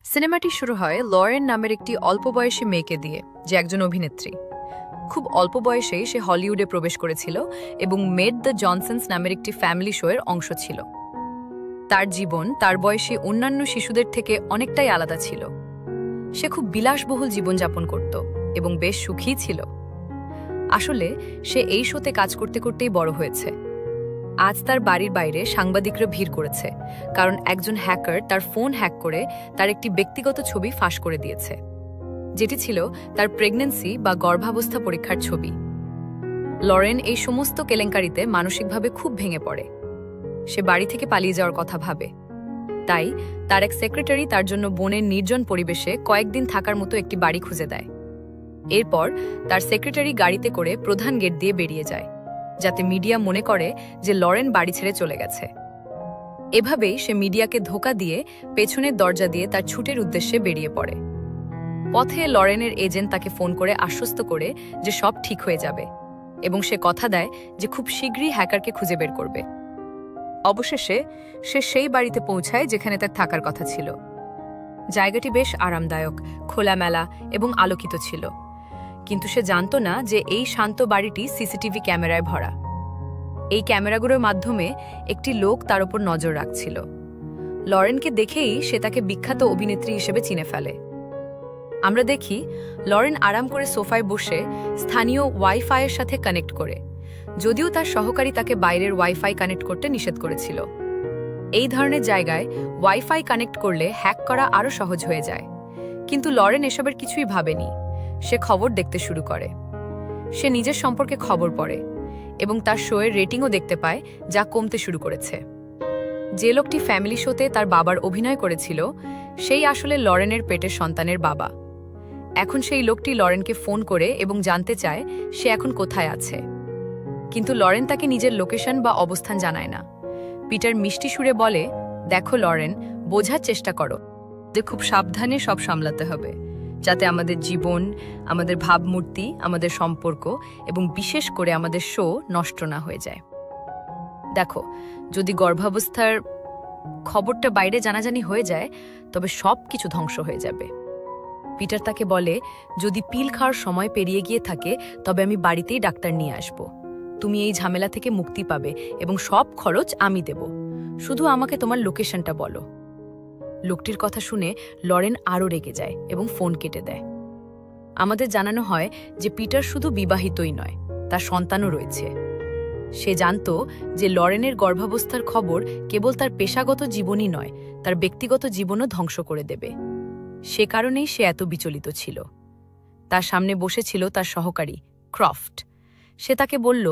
সিনেমাটি শুরু হয় লরেন নামের একটি অল্প বয়সী মেয়েকে দিয়ে, যে একজন অভিনেত্রী। খুব অল্প বয়সেই সে হলিউডে প্রবেশ করেছিল এবং মেড দ্য জনসন্স নামের একটি ফ্যামিলি শোয়ের অংশ ছিল। তার জীবন তার বয়সী অন্যান্য শিশুদের থেকে অনেকটাই আলাদা ছিল। সে খুব বিলাসবহুল জীবনযাপন করত এবং বেশ সুখী ছিল। আসলে সে এই শোতে কাজ করতে করতেই বড় হয়েছে। আজ তার বাড়ির বাইরে সাংবাদিকরা ভিড় করেছে, কারণ একজন হ্যাকার তার ফোন হ্যাক করে তার একটি ব্যক্তিগত ছবি ফাঁস করে দিয়েছে, যেটি ছিল তার প্রেগন্যান্সি বা গর্ভাবস্থা পরীক্ষার ছবি। লরেন এই সমস্ত কেলেঙ্কারিতে মানসিকভাবে খুব ভেঙে পড়ে। সে বাড়ি থেকে পালিয়ে যাওয়ার কথা ভাবে। তাই তার এক সেক্রেটারি তার জন্য বনের নির্জন পরিবেশে কয়েকদিন থাকার মতো একটি বাড়ি খুঁজে দেয়। এরপর তার সেক্রেটারি গাড়িতে করে প্রধান গেট দিয়ে বেরিয়ে যায়, যাতে মিডিয়া মনে করে যে লরেন বাড়ি ছেড়ে চলে গেছে। এভাবেই সে মিডিয়াকে ধোঁকা দিয়ে পেছনের দরজা দিয়ে তার ছুটের উদ্দেশ্যে বেরিয়ে পড়ে। পথে লরেনের এজেন্ট তাকে ফোন করে আশ্বস্ত করে যে সব ঠিক হয়ে যাবে, এবং সে কথা দেয় যে খুব শীঘ্রই হ্যাকারকে খুঁজে বের করবে। অবশেষে সে সেই বাড়িতে পৌঁছায় যেখানে তার থাকার কথা ছিল। জায়গাটি বেশ আরামদায়ক, খোলামেলা এবং আলোকিত ছিল, কিন্তু সে জানত না যে এই শান্ত বাড়িটি সিসিটিভি ক্যামেরায় ভরা। এই ক্যামেরাগুলোর মাধ্যমে একটি লোক তার উপর নজর রাখছিল। লরেনকে দেখেই সে তাকে বিখ্যাত অভিনেত্রী হিসেবে চিনে ফেলে। আমরা দেখি লরেন আরাম করে সোফায় বসে স্থানীয় ওয়াইফাইয়ের সাথে কানেক্ট করে, যদিও তার সহকারী তাকে বাইরের ওয়াইফাই কানেক্ট করতে নিষেধ করেছিল। এই ধরনের জায়গায় ওয়াইফাই কানেক্ট করলে হ্যাক করা আরও সহজ হয়ে যায়, কিন্তু লরেন এসবের কিছুই ভাবেনি। সে খবর দেখতে শুরু করে। সে নিজের সম্পর্কে খবর পড়ে এবং তার শোয়ের রেটিংও দেখতে পায়, যা কমতে শুরু করেছে। যে লোকটি ফ্যামিলি শোতে তার বাবার অভিনয় করেছিল, সেই আসলে লরেনের পেটের সন্তানের বাবা। এখন সেই লোকটি লরেনকে ফোন করে এবং জানতে চায় সে এখন কোথায় আছে, কিন্তু লরেন তাকে নিজের লোকেশন বা অবস্থান জানায় না। পিটার মিষ্টি সুরে বলে, দেখো লরেন, বোঝার চেষ্টা করো যে খুব সাবধানে সব সামলাতে হবে, যাতে আমাদের জীবন, আমাদের ভাবমূর্তি, আমাদের সম্পর্ক এবং বিশেষ করে আমাদের শো নষ্ট না হয়ে যায়। দেখো, যদি গর্ভাবস্থার খবরটা বাইরে জানাজানি হয়ে যায়, তবে সব কিছু ধ্বংস হয়ে যাবে। পিটার তাকে বলে, যদি পিল খাওয়ার সময় পেরিয়ে গিয়ে থাকে, তবে আমি বাড়িতেই ডাক্তার নিয়ে আসব। তুমি এই ঝামেলা থেকে মুক্তি পাবে এবং সব খরচ আমি দেব। শুধু আমাকে তোমার লোকেশনটা বলো। লোকটির কথা শুনে লরেন আরও রেগে যায় এবং ফোন কেটে দেয়। আমাদের জানানো হয় যে পিটার শুধু বিবাহিতই নয়, তার সন্তানও রয়েছে। সে জানত যে লরেনের গর্ভাবস্থার খবর কেবল তার পেশাগত জীবনই নয়, তার ব্যক্তিগত জীবনও ধ্বংস করে দেবে। সে কারণেই সে এত বিচলিত ছিল। তার সামনে বসেছিল তার সহকারী ক্রফট। সে তাকে বলল,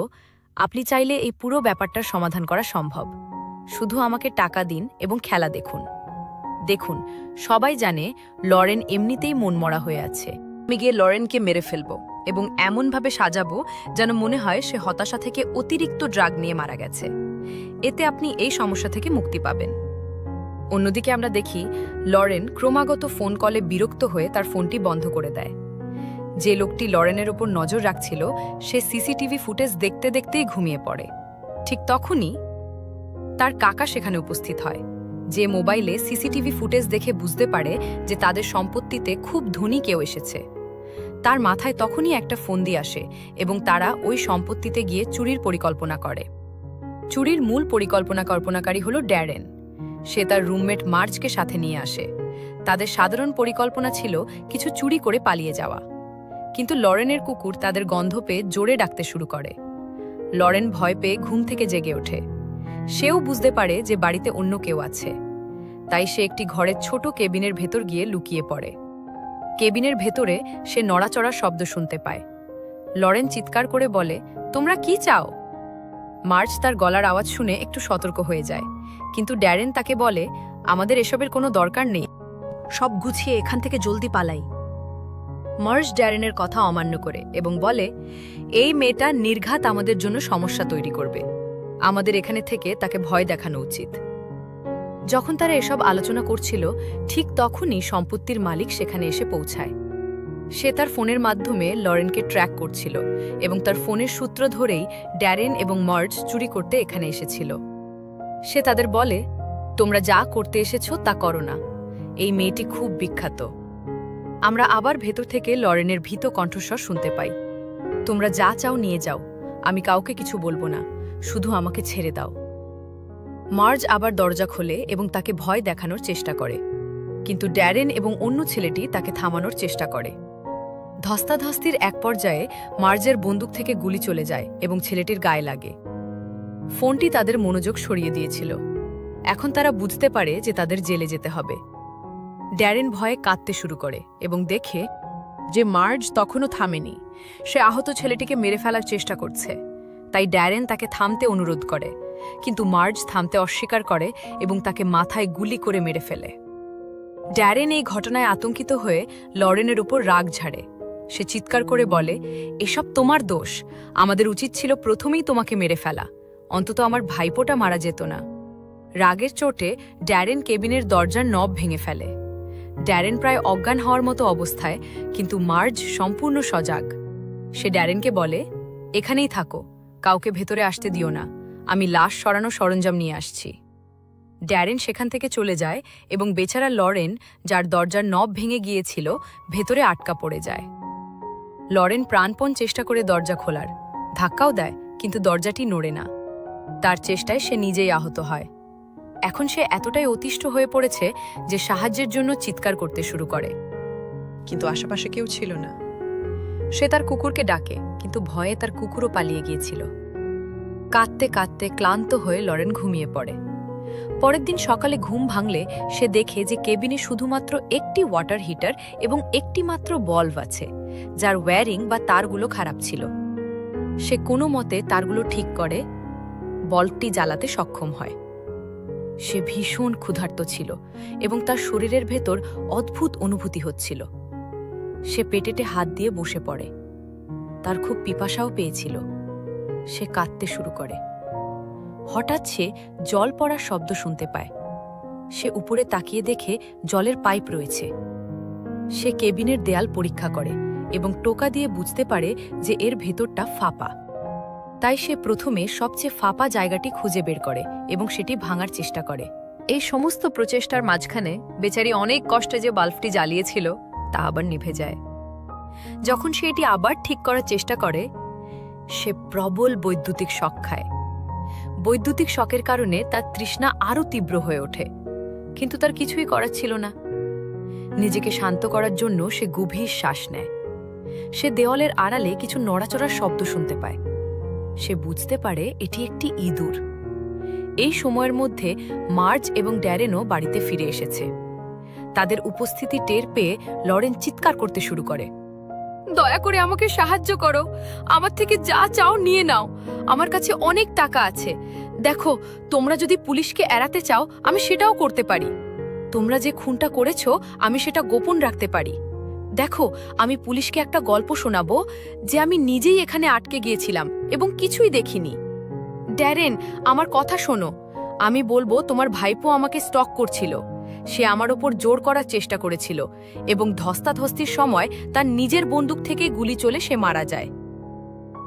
আপনি চাইলে এই পুরো ব্যাপারটার সমাধান করা সম্ভব। শুধু আমাকে টাকা দিন এবং খেলা দেখুন। দেখুন, সবাই জানে লরেন এমনিতেই মনমরা হয়ে আছে। আমি গিয়ে লরেনকে মেরে ফেলব এবং এমনভাবে সাজাবো যেন মনে হয় সে হতাশা থেকে অতিরিক্ত ড্রাগ নিয়ে মারা গেছে। এতে আপনি এই সমস্যা থেকে মুক্তি পাবেন। অন্যদিকে আমরা দেখি লরেন ক্রমাগত ফোন কলে বিরক্ত হয়ে তার ফোনটি বন্ধ করে দেয়। যে লোকটি লরেনের ওপর নজর রাখছিল, সে সিসিটিভি ফুটেজ দেখতে দেখতেই ঘুমিয়ে পড়ে। ঠিক তখনই তার কাকা সেখানে উপস্থিত হয়, যে মোবাইলে সিসিটিভি ফুটেজ দেখে বুঝতে পারে যে তাদের সম্পত্তিতে খুব ধনী কেউ এসেছে। তার মাথায় তখনই একটা ফন্দি আসে এবং তারা ওই সম্পত্তিতে গিয়ে চুরির পরিকল্পনা করে। চুরির মূল পরিকল্পনাকারী হল ড্যারেন। সে তার রুমমেট মার্জকে সাথে নিয়ে আসে। তাদের সাধারণ পরিকল্পনা ছিল কিছু চুরি করে পালিয়ে যাওয়া, কিন্তু লরেনের কুকুর তাদের গন্ধ পেয়ে জোরে ডাকতে শুরু করে। লরেন ভয় পেয়ে ঘুম থেকে জেগে ওঠে। সেও বুঝতে পারে যে বাড়িতে অন্য কেউ আছে। তাই সে একটি ঘরের ছোট কেবিনের ভেতর গিয়ে লুকিয়ে পড়ে। কেবিনের ভেতরে সে নড়াচড়ার শব্দ শুনতে পায়। লরেন চিৎকার করে বলে, তোমরা কি চাও? মার্চ তার গলার আওয়াজ শুনে একটু সতর্ক হয়ে যায়, কিন্তু ড্যারেন তাকে বলে, আমাদের এসবের কোনো দরকার নেই, সব গুছিয়ে এখান থেকে জলদি পালাই। মার্চ ড্যারেনের কথা অমান্য করে এবং বলে, এই মেয়েটা নির্ঘাত আমাদের জন্য সমস্যা তৈরি করবে। আমাদের এখানে থেকে তাকে ভয় দেখানো উচিত। যখন তারা এসব আলোচনা করছিল, ঠিক তখনই সম্পত্তির মালিক সেখানে এসে পৌঁছায়। সে তার ফোনের মাধ্যমে লরেনকে ট্র্যাক করছিল এবং তার ফোনের সূত্র ধরেই ড্যারেন এবং মার্জ চুরি করতে এখানে এসেছিল। সে তাদের বলে, তোমরা যা করতে এসেছো তা করো না। এই মেয়েটি খুব বিখ্যাত। আমরা আবার ভেতর থেকে লরেনের ভীত কণ্ঠস্বর শুনতে পাই, তোমরা যা চাও নিয়ে যাও, আমি কাউকে কিছু বলবো না, শুধু আমাকে ছেড়ে দাও। মার্জ আবার দরজা খোলে এবং তাকে ভয় দেখানোর চেষ্টা করে, কিন্তু ড্যারেন এবং অন্য ছেলেটি তাকে থামানোর চেষ্টা করে। ধস্তাধস্তির এক পর্যায়ে মার্জের বন্দুক থেকে গুলি চলে যায় এবং ছেলেটির গায়ে লাগে। ফোনটি তাদের মনোযোগ সরিয়ে দিয়েছিল। এখন তারা বুঝতে পারে যে তাদের জেলে যেতে হবে। ড্যারেন ভয়ে কাঁদতে শুরু করে এবং দেখে যে মার্জ তখনও থামেনি। সে আহত ছেলেটিকে মেরে ফেলার চেষ্টা করছে। তাই ড্যারেন তাকে থামতে অনুরোধ করে, কিন্তু মার্জ থামতে অস্বীকার করে এবং তাকে মাথায় গুলি করে মেরে ফেলে। ড্যারেন এই ঘটনায় আতঙ্কিত হয়ে লরেনের উপর রাগ ঝাড়ে। সে চিৎকার করে বলে, এসব তোমার দোষ, আমাদের উচিত ছিল প্রথমেই তোমাকে মেরে ফেলা, অন্তত আমার ভাইপোটা মারা যেত না। রাগের চোটে ড্যারেন কেবিনের দরজার নব ভেঙে ফেলে। ড্যারেন প্রায় অজ্ঞান হওয়ার মতো অবস্থায়, কিন্তু মার্জ সম্পূর্ণ সজাগ। সে ড্যারেনকে বলে, এখানেই থাকো, কাউকে ভেতরে আসতে দিও না, আমি লাশ সরানো সরঞ্জাম নিয়ে আসছি। ড্যারেন সেখান থেকে চলে যায় এবং বেচারা লরেন, যার দরজার নব ভেঙে গিয়েছিল, ভেতরে আটকা পড়ে যায়। লরেন প্রাণপণ চেষ্টা করে দরজা খোলার, ধাক্কাও দেয়, কিন্তু দরজাটি নড়ে না। তার চেষ্টায় সে নিজেই আহত হয়। এখন সে এতটাই অতিষ্ঠ হয়ে পড়েছে যে সাহায্যের জন্য চিৎকার করতে শুরু করে, কিন্তু আশেপাশে কেউ ছিল না। সে তার কুকুরকে ডাকে, কিন্তু ভয়ে তার কুকুরও পালিয়ে গিয়েছিল। কাঁদতে কাঁদতে ক্লান্ত হয়ে লরেন ঘুমিয়ে পড়ে। পরের দিন সকালে ঘুম ভাঙলে সে দেখে যে কেবিনে শুধুমাত্র একটি ওয়াটার হিটার এবং একটি মাত্র বল্ব আছে, যার ওয়্যারিং বা তারগুলো খারাপ ছিল। সে কোনো মতে তারগুলো ঠিক করে বল্বটি জ্বালাতে সক্ষম হয়। সে ভীষণ ক্ষুধার্ত ছিল এবং তার শরীরের ভেতর অদ্ভুত অনুভূতি হচ্ছিল। সে পেটেতে হাত দিয়ে বসে পড়ে। তার খুব পিপাসাও পেয়েছিল। সে কাঁদতে শুরু করে। হঠাৎ সে জল পড়ার শব্দ শুনতে পায়। সে উপরে তাকিয়ে দেখে জলের পাইপ রয়েছে। সে কেবিনের দেয়াল পরীক্ষা করে এবং টোকা দিয়ে বুঝতে পারে যে এর ভেতরটা ফাঁপা। তাই সে প্রথমে সবচেয়ে ফাঁপা জায়গাটি খুঁজে বের করে এবং সেটি ভাঙার চেষ্টা করে। এই সমস্ত প্রচেষ্টার মাঝখানে বেচারি অনেক কষ্টে যে বাল্বটি জ্বালিয়েছিল তা আবার নিভে যায়। যখন সে এটি আবার ঠিক করার চেষ্টা করে, সে প্রবল বৈদ্যুতিক শক খায়। বৈদ্যুতিক শকের কারণে তার তৃষ্ণা আরও তীব্র হয়ে ওঠে, কিন্তু তার কিছুই করার ছিল না। নিজেকে শান্ত করার জন্য সে গভীর শ্বাস নেয়। সে দেওয়ালের আড়ালে কিছু নড়াচড়ার শব্দ শুনতে পায়। সে বুঝতে পারে এটি একটি ইঁদুর। এই সময়ের মধ্যে মার্জ এবং ড্যারেনও বাড়িতে ফিরে এসেছে। তাদের উপস্থিতি টের পেয়ে লরেন চিৎকার করতে শুরু করে, দয়া করে আমাকে সাহায্য করো, আমার থেকে যা চাও নিয়ে নাও, আমার কাছে অনেক টাকা আছে। দেখো, তোমরা যদি পুলিশকে এড়াতে চাও আমি সেটাও করতে পারি। তোমরা যে খুনটা করেছো আমি সেটা গোপন রাখতে পারি। দেখো, আমি পুলিশকে একটা গল্প শোনাবো যে আমি নিজেই এখানে আটকে গিয়েছিলাম এবং কিছুই দেখিনি। ড্যারেন, আমার কথা শোনো। আমি বলবো তোমার ভাইপো আমাকে স্টক করছিল। সে আমার ওপর জোর করার চেষ্টা করেছিল এবং ধস্তাধস্তির সময় তার নিজের বন্দুক থেকে গুলি চলে সে মারা যায়।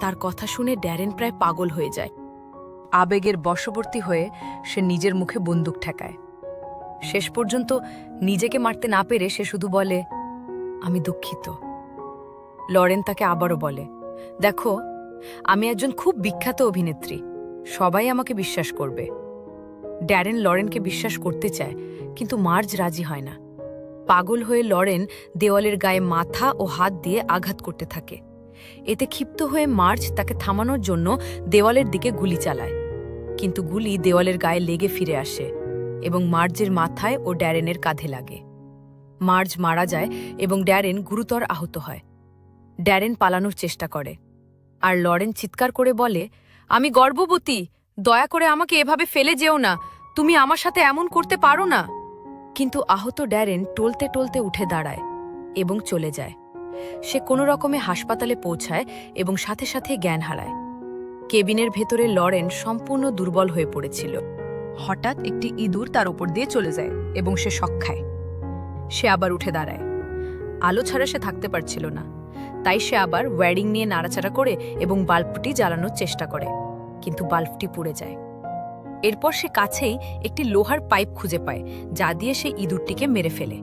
তার কথা শুনে ড্যারেন প্রায় পাগল হয়ে যায়। আবেগের বশবর্তী হয়ে সে নিজের মুখে বন্দুক ঠেকায়। শেষ পর্যন্ত নিজেকে মারতে না পেরে সে শুধু বলে, আমি দুঃখিত। লরেন তাকে আবারও বলে, দেখো, আমি একজন খুব বিখ্যাত অভিনেত্রী, সবাই আমাকে বিশ্বাস করবে। ড্যারেন লরেনকে বিশ্বাস করতে চায়, কিন্তু মার্জ রাজি হয় না। পাগল হয়ে লরেন দেওয়ালের গায়ে মাথা ও হাত দিয়ে আঘাত করতে থাকে। এতে ক্ষিপ্ত হয়ে মার্জ তাকে থামানোর জন্য দেওয়ালের দিকে গুলি চালায়, কিন্তু গুলি দেওয়ালের গায়ে লেগে ফিরে আসে এবং মার্জের মাথায় ও ড্যারেনের কাঁধে লাগে। মার্জ মারা যায় এবং ড্যারেন গুরুতর আহত হয়। ড্যারেন পালানোর চেষ্টা করে, আর লরেন চিৎকার করে বলে, আমি গর্ভবতী, দয়া করে আমাকে এভাবে ফেলে যেও না, তুমি আমার সাথে এমন করতে পারো না। কিন্তু আহত ড্যারেন টলতে টলতে উঠে দাঁড়ায় এবং চলে যায়। সে কোনো রকমে হাসপাতালে পৌঁছায় এবং সাথে সাথে জ্ঞান হারায়। কেবিনের ভেতরে লরেন সম্পূর্ণ দুর্বল হয়ে পড়েছিল। হঠাৎ একটি ইঁদুর তার উপর দিয়ে চলে যায় এবং সে শক খায়। সে আবার উঠে দাঁড়ায়। আলো ছাড়া সে থাকতে পারছিল না, তাই সে আবার ওয়্যারিং নিয়ে নাড়াচাড়া করে এবং বাল্বটি জ্বালানোর চেষ্টা করে, কিন্তু বাল্বটি পুড়ে যায়। এরপর সে কাছেই একটি লোহার পাইপ খুঁজে পায়, যা দিয়ে সে ইঁদুরটিকে মেরে ফেলে।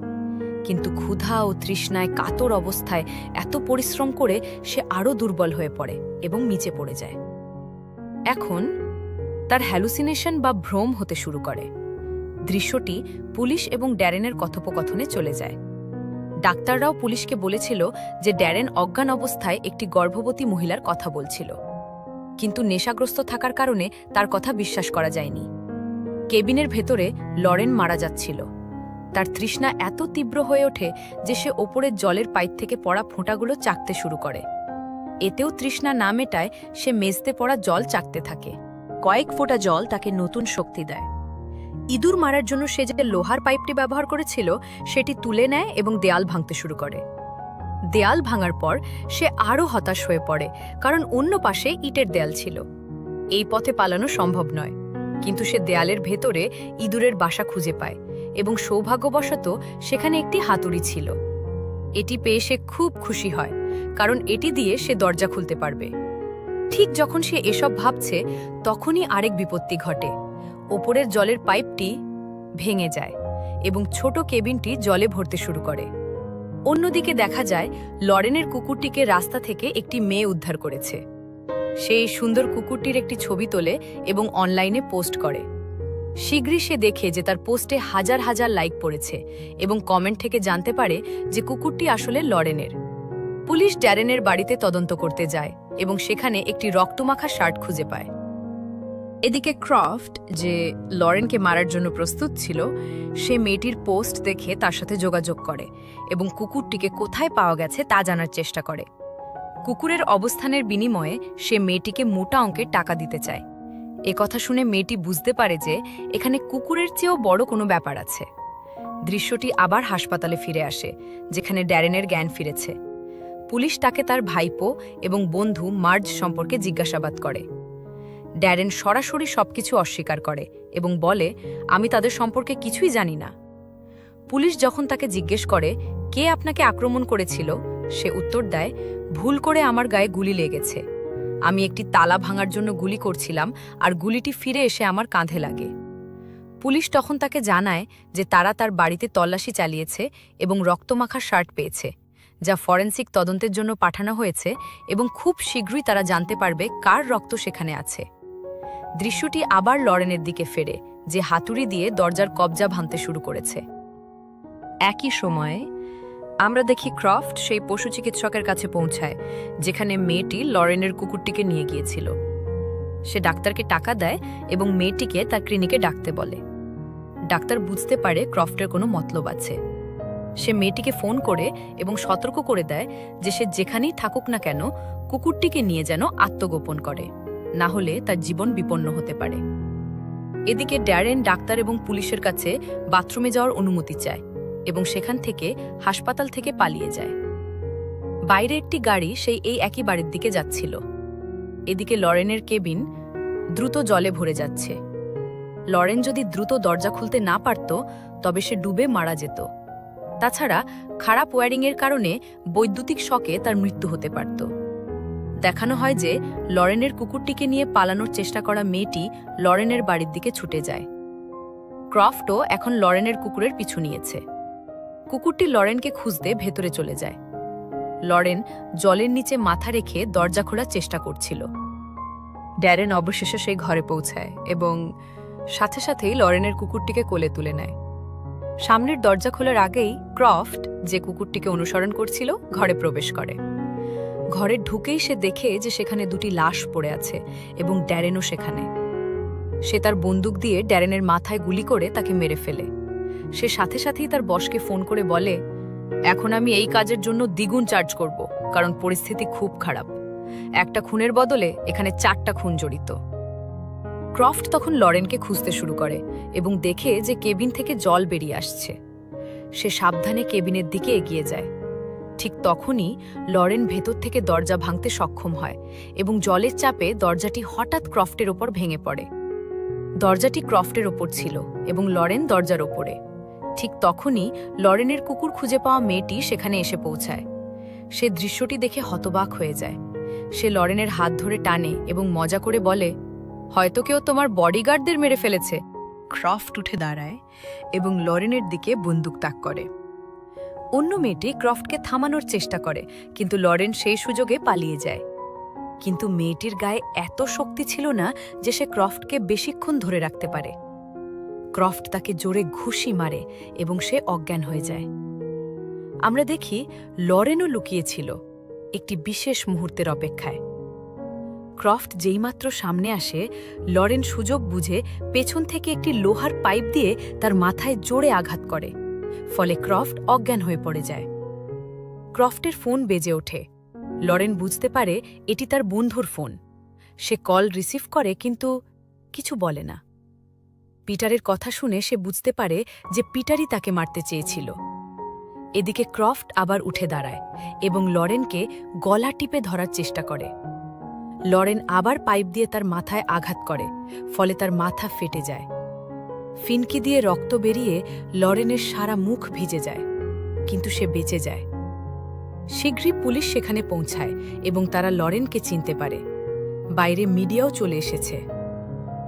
কিন্তু ক্ষুধা ও তৃষ্ণায় কাতর অবস্থায় এত পরিশ্রম করে সে আরও দুর্বল হয়ে পড়ে এবং নিচে পড়ে যায়। এখন তার হ্যালুসিনেশন বা ভ্রম হতে শুরু করে। দৃশ্যটি পুলিশ এবং ড্যারেনের কথোপকথনে চলে যায়। ডাক্তাররাও পুলিশকে বলেছিল যে ড্যারেন অজ্ঞান অবস্থায় একটি গর্ভবতী মহিলার কথা বলছিল, কিন্তু নেশাগ্রস্ত থাকার কারণে তার কথা বিশ্বাস করা যায়নি। কেবিনের ভেতরে লরেন মারা যাচ্ছিল। তার তৃষ্ণা এত তীব্র হয়ে ওঠে যে সে ওপরের জলের পাইপ থেকে পড়া ফোঁটাগুলো চাকতে শুরু করে। এতেও তৃষ্ণা না মেটায় সে মেঝেতে পড়া জল চাকতে থাকে। কয়েক ফোঁটা জল তাকে নতুন শক্তি দেয়। ইঁদুর মারার জন্য সে যে লোহার পাইপটি ব্যবহার করেছিল সেটি তুলে নেয় এবং দেয়াল ভাঙতে শুরু করে। দেয়াল ভাঙার পর সে আরও হতাশ হয়ে পড়ে, কারণ অন্য পাশে ইটের দেয়াল ছিল। এই পথে পালানো সম্ভব নয়, কিন্তু সে দেয়ালের ভেতরে ইঁদুরের বাসা খুঁজে পায় এবং সৌভাগ্যবশত সেখানে একটি হাতুড়ি ছিল। এটি পেয়ে সে খুব খুশি হয়, কারণ এটি দিয়ে সে দরজা খুলতে পারবে। ঠিক যখন সে এসব ভাবছে তখনই আরেক বিপত্তি ঘটে। ওপরের জলের পাইপটি ভেঙে যায় এবং ছোট কেবিনটি জলে ভরতে শুরু করে। অন্যদিকে দেখা যায় লরেনের কুকুরটিকে রাস্তা থেকে একটি মেয়ে উদ্ধার করেছে। সেই সুন্দর কুকুরটির একটি ছবি তোলে এবং অনলাইনে পোস্ট করে। শীঘ্রই সে দেখে যে তার পোস্টে হাজার হাজার লাইক পড়েছে এবং কমেন্ট থেকে জানতে পারে যে কুকুরটি আসলে লরেনের। পুলিশ ড্যারেনের বাড়িতে তদন্ত করতে যায় এবং সেখানে একটি রক্তমাখা শার্ট খুঁজে পায়। এদিকে ক্রফট, যে লরেনকে মারার জন্য প্রস্তুত ছিল, সে মেয়েটির পোস্ট দেখে তার সাথে যোগাযোগ করে এবং কুকুরটিকে কোথায় পাওয়া গেছে তা জানার চেষ্টা করে। কুকুরের অবস্থানের বিনিময়ে সে মেয়েটিকে মোটা অঙ্কের টাকা দিতে চায়। কথা শুনে মেয়েটি বুঝতে পারে যে এখানে কুকুরের চেয়েও বড় কোনো ব্যাপার আছে। দৃশ্যটি আবার হাসপাতালে ফিরে আসে, যেখানে ড্যারেনের জ্ঞান ফিরেছে। পুলিশ তাকে তার ভাইপো এবং বন্ধু মার্জ সম্পর্কে জিজ্ঞাসাবাদ করে। ড্যারেন সরাসরি সবকিছু অস্বীকার করে এবং বলে, আমি তাদের সম্পর্কে কিছুই জানি না। পুলিশ যখন তাকে জিজ্ঞেস করে কে আপনাকে আক্রমণ করেছিল, সে উত্তর দেয়, ভুল করে আমার গায়ে গুলি লেগেছে। আমি একটি তালা ভাঙার জন্য গুলি করছিলাম আর গুলিটি ফিরে এসে আমার কাঁধে লাগে। পুলিশ তখন তাকে জানায় যে তারা তার বাড়িতে তল্লাশি চালিয়েছে এবং রক্তমাখা শার্ট পেয়েছে, যা ফরেনসিক তদন্তের জন্য পাঠানো হয়েছে এবং খুব শীঘ্রই তারা জানতে পারবে কার রক্ত সেখানে আছে। দৃশ্যটি আবার লরেনের দিকে ফেরে, যে হাতুড়ি দিয়ে দরজার কবজা ভাঙতে শুরু করেছে। একই সময়ে আমরা দেখি ক্রফট সেই পশু চিকিৎসকের কাছে পৌঁছায়, যেখানে মেয়েটি লরেনের কুকুরটিকে নিয়ে গিয়েছিল। সে ডাক্তারকে টাকা দেয় এবং মেয়েটিকে তার ক্লিনিকে ডাকতে বলে। ডাক্তার বুঝতে পারে ক্রফটের কোনো মতলব আছে। সে মেয়েটিকে ফোন করে এবং সতর্ক করে দেয় যে সে যেখানেই থাকুক না কেন কুকুরটিকে নিয়ে যেন আত্মগোপন করে, না হলে তার জীবন বিপন্ন হতে পারে। এদিকে ড্যারেন ডাক্তার এবং পুলিশের কাছে বাথরুমে যাওয়ার অনুমতি চায় এবং সেখান থেকে হাসপাতাল থেকে পালিয়ে যায়। বাইরে একটি গাড়ি এই একই বাড়ির দিকে যাচ্ছিল। এদিকে লরেনের কেবিন দ্রুত জলে ভরে যাচ্ছে। লরেন যদি দ্রুত দরজা খুলতে না পারত তবে সে ডুবে মারা যেত। তাছাড়া খারাপ ওয়্যারিংয়ের কারণে বৈদ্যুতিক শকে তার মৃত্যু হতে পারত। দেখানো হয় যে লরেনের কুকুরটিকে নিয়ে পালানোর চেষ্টা করা মেয়েটি লরেনের বাড়ির দিকে ছুটে যায়। ক্রফটও এখন লরেনের কুকুরের পিছু নিয়েছে। কুকুরটি লরেনকে খুঁজতে ভেতরে চলে যায়। লরেন জলের নিচে মাথা রেখে দরজা খোলার চেষ্টা করছিল। ড্যারেন অবশেষে সেই ঘরে পৌঁছায় এবং সাথে সাথেই লরেনের কুকুরটিকে কোলে তুলে নেয়। সামনের দরজা খোলার আগেই ক্রফট, যে কুকুরটিকে অনুসরণ করছিল, ঘরে প্রবেশ করে। ঘরে ঢুকেই সে দেখে যে সেখানে দুটি লাশ পড়ে আছে এবং ড্যারেনও সেখানে। সে তার বন্দুক দিয়ে ড্যারেনের মাথায় গুলি করে তাকে মেরে ফেলে। সে সাথে সাথেই তার বসকে ফোন করে বলে, এখন আমি এই কাজের জন্য দ্বিগুণ চার্জ করব, কারণ পরিস্থিতি খুব খারাপ। একটা খুনের বদলে এখানে 4টা খুন জড়িত। ক্রফট তখন লরেনকে খুঁজতে শুরু করে এবং দেখে যে কেবিন থেকে জল বেরিয়ে আসছে। সে সাবধানে কেবিনের দিকে এগিয়ে যায়। ঠিক তখনই লরেন ভেতর থেকে দরজা ভাঙতে সক্ষম হয় এবং জলের চাপে দরজাটি হঠাৎ ক্রফটের ওপর ভেঙে পড়ে। দরজাটি ক্রফটের ওপর ছিল এবং লরেন দরজার ওপরে। ঠিক তখনই লরেনের কুকুর খুঁজে পাওয়া মেয়েটি সেখানে এসে পৌঁছায়। সে দৃশ্যটি দেখে হতবাক হয়ে যায়। সে লরেনের হাত ধরে টানে এবং মজা করে বলে, হয়তো কেউ তোমার বডিগার্ডদের মেরে ফেলেছে। ক্রফট উঠে দাঁড়ায় এবং লরেনের দিকে বন্দুক তাক করে। অন্য মেয়েটি ক্রফটকে থামানোর চেষ্টা করে, কিন্তু লরেন সেই সুযোগে পালিয়ে যায়। কিন্তু মেয়েটির গায়ে এত শক্তি ছিল না যে সে ক্রফটকে বেশিক্ষণ ধরে রাখতে পারে। ক্রফট তাকে জোরে ঘুষি মারে এবং সে অজ্ঞান হয়ে যায়। আমরা দেখি লরেনও লুকিয়েছিল একটি বিশেষ মুহূর্তের অপেক্ষায়। ক্রফট যেইমাত্র সামনে আসে, লরেন সুযোগ বুঝে পেছন থেকে একটি লোহার পাইপ দিয়ে তার মাথায় জোরে আঘাত করে, ফলে ক্রফট অজ্ঞান হয়ে পড়ে যায়। ক্রফটের ফোন বেজে ওঠে। লরেন বুঝতে পারে এটি তার বন্ধুর ফোন। সে কল রিসিভ করে কিন্তু কিছু বলে না। পিটারের কথা শুনে সে বুঝতে পারে যে পিটারই তাকে মারতে চেয়েছিল। এদিকে ক্রফট আবার উঠে দাঁড়ায় এবং লরেনকে গলা টিপে ধরার চেষ্টা করে। লরেন আবার পাইপ দিয়ে তার মাথায় আঘাত করে, ফলে তার মাথা ফেটে যায়। ফিনকি দিয়ে রক্ত বেরিয়ে লরেনের সারা মুখ ভিজে যায়, কিন্তু সে বেঁচে যায়। শীঘ্রই পুলিশ সেখানে পৌঁছায় এবং তারা লরেনকে চিনতে পারে। বাইরে মিডিয়াও চলে এসেছে।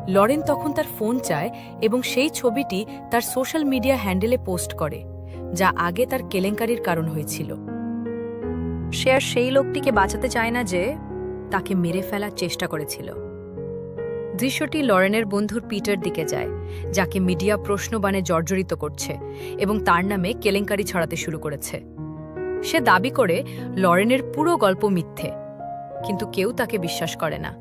লরেন তখন তার ফোন চায় এবং সেই ছবিটি তার সোশ্যাল মিডিয়া হ্যান্ডেলে পোস্ট করে, যা আগে তার কেলেঙ্কারির কারণ হয়েছিল। সে আর সেই লোকটিকে বাঁচাতে চায় না যে তাকে মেরে ফেলার চেষ্টা করেছিল। দৃশ্যটি লরেনের বন্ধুর পিটার দিকে যায়, যাকে মিডিয়া প্রশ্নবাণে জর্জরিত করছে এবং তার নামে কেলেঙ্কারি ছড়াতে শুরু করেছে। সে দাবি করে লরেনের পুরো গল্প মিথ্যে, কিন্তু কেউ তাকে বিশ্বাস করে না।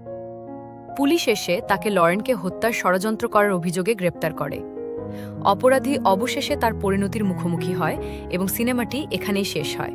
পুলিশ এসে তাকে লরেনকে হত্যার ষড়যন্ত্র করার অভিযোগে গ্রেপ্তার করে। অপরাধী অবশেষে তার পরিণতির মুখোমুখি হয় এবং সিনেমাটি এখানেই শেষ হয়।